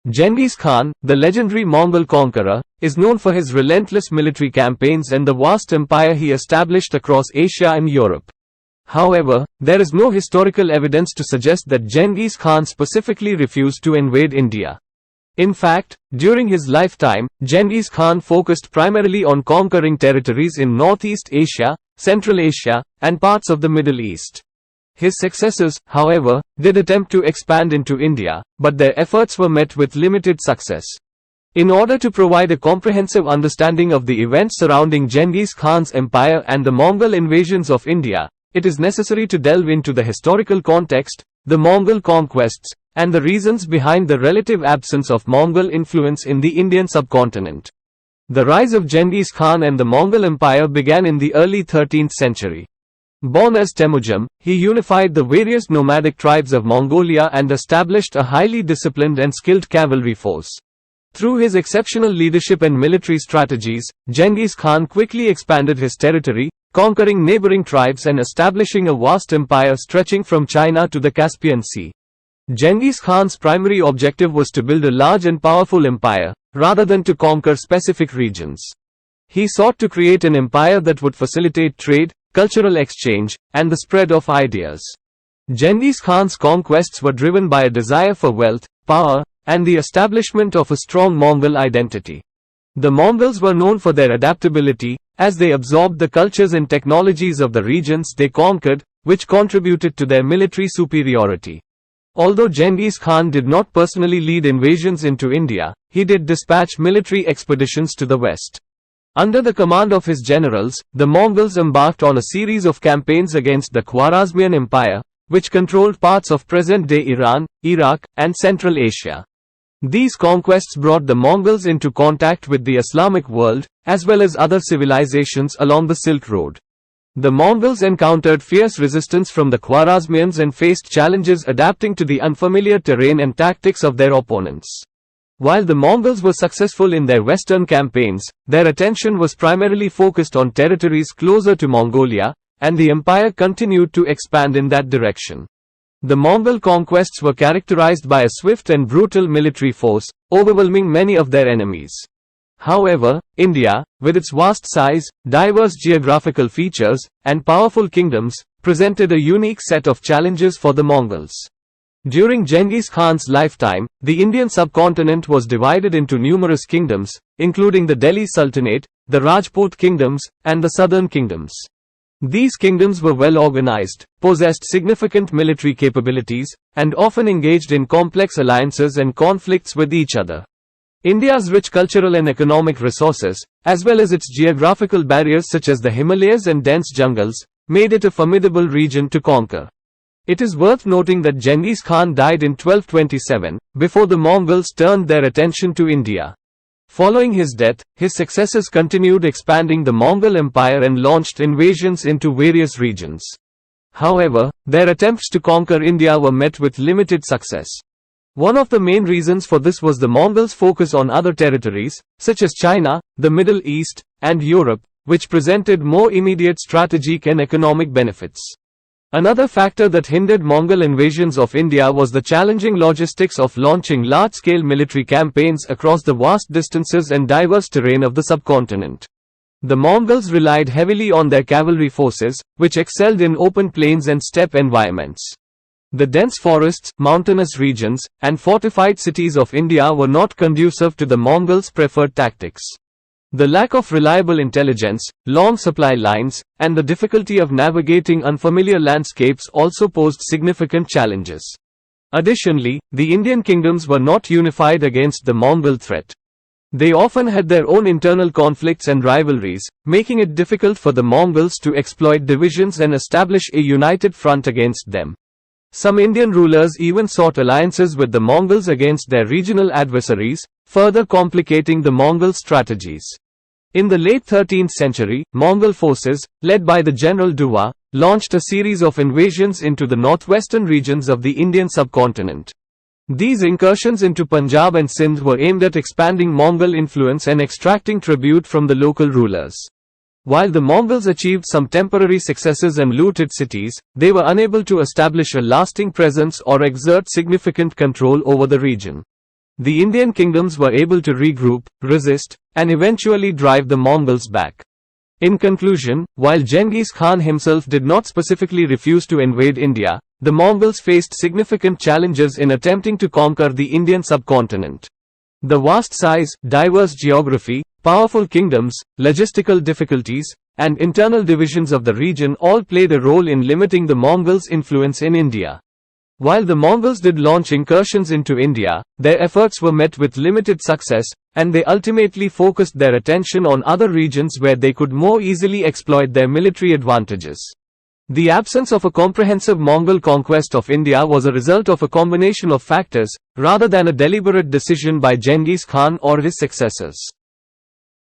Genghis Khan, the legendary Mongol conqueror, is known for his relentless military campaigns and the vast empire he established across Asia and Europe. However, there is no historical evidence to suggest that Genghis Khan specifically refused to invade India. In fact, during his lifetime, Genghis Khan focused primarily on conquering territories in Northeast Asia, Central Asia, and parts of the Middle East. His successors, however, did attempt to expand into India, but their efforts were met with limited success. In order to provide a comprehensive understanding of the events surrounding Genghis Khan's empire and the Mongol invasions of India, it is necessary to delve into the historical context, the Mongol conquests, and the reasons behind the relative absence of Mongol influence in the Indian subcontinent. The rise of Genghis Khan and the Mongol Empire began in the early 13th century. Born as Temujin, he unified the various nomadic tribes of Mongolia and established a highly disciplined and skilled cavalry force. Through his exceptional leadership and military strategies, Genghis Khan quickly expanded his territory, conquering neighboring tribes and establishing a vast empire stretching from China to the Caspian Sea. Genghis Khan's primary objective was to build a large and powerful empire, rather than to conquer specific regions. He sought to create an empire that would facilitate trade, cultural exchange, and the spread of ideas. Genghis Khan's conquests were driven by a desire for wealth, power, and the establishment of a strong Mongol identity. The Mongols were known for their adaptability, as they absorbed the cultures and technologies of the regions they conquered, which contributed to their military superiority. Although Genghis Khan did not personally lead invasions into India, he did dispatch military expeditions to the west. Under the command of his generals, the Mongols embarked on a series of campaigns against the Khwarezmian Empire, which controlled parts of present-day Iran, Iraq, and Central Asia. These conquests brought the Mongols into contact with the Islamic world, as well as other civilizations along the Silk Road. The Mongols encountered fierce resistance from the Khwarezmians and faced challenges adapting to the unfamiliar terrain and tactics of their opponents. While the Mongols were successful in their western campaigns, their attention was primarily focused on territories closer to Mongolia, and the empire continued to expand in that direction. The Mongol conquests were characterized by a swift and brutal military force, overwhelming many of their enemies. However, India, with its vast size, diverse geographical features, and powerful kingdoms, presented a unique set of challenges for the Mongols. During Genghis Khan's lifetime, the Indian subcontinent was divided into numerous kingdoms, including the Delhi Sultanate, the Rajput kingdoms, and the southern kingdoms. These kingdoms were well organized, possessed significant military capabilities, and often engaged in complex alliances and conflicts with each other. India's rich cultural and economic resources, as well as its geographical barriers such as the Himalayas and dense jungles, made it a formidable region to conquer. It is worth noting that Genghis Khan died in 1227, before the Mongols turned their attention to India. Following his death, his successors continued expanding the Mongol Empire and launched invasions into various regions. However, their attempts to conquer India were met with limited success. One of the main reasons for this was the Mongols' focus on other territories, such as China, the Middle East, and Europe, which presented more immediate strategic and economic benefits. Another factor that hindered Mongol invasions of India was the challenging logistics of launching large-scale military campaigns across the vast distances and diverse terrain of the subcontinent. The Mongols relied heavily on their cavalry forces, which excelled in open plains and steppe environments. The dense forests, mountainous regions, and fortified cities of India were not conducive to the Mongols' preferred tactics. The lack of reliable intelligence, long supply lines, and the difficulty of navigating unfamiliar landscapes also posed significant challenges. Additionally, the Indian kingdoms were not unified against the Mongol threat. They often had their own internal conflicts and rivalries, making it difficult for the Mongols to exploit divisions and establish a united front against them. Some Indian rulers even sought alliances with the Mongols against their regional adversaries, further complicating the Mongol strategies. In the late 13th century, Mongol forces, led by the general Duwa, launched a series of invasions into the northwestern regions of the Indian subcontinent. These incursions into Punjab and Sindh were aimed at expanding Mongol influence and extracting tribute from the local rulers. While the Mongols achieved some temporary successes and looted cities, they were unable to establish a lasting presence or exert significant control over the region. the Indian kingdoms were able to regroup, resist, and eventually drive the Mongols back. In conclusion, while Genghis Khan himself did not specifically refuse to invade India, the Mongols faced significant challenges in attempting to conquer the Indian subcontinent. The vast size, diverse geography, powerful kingdoms, logistical difficulties, and internal divisions of the region all played a role in limiting the Mongols' influence in India. While the Mongols did launch incursions into India, their efforts were met with limited success, and they ultimately focused their attention on other regions where they could more easily exploit their military advantages. The absence of a comprehensive Mongol conquest of India was a result of a combination of factors, rather than a deliberate decision by Genghis Khan or his successors.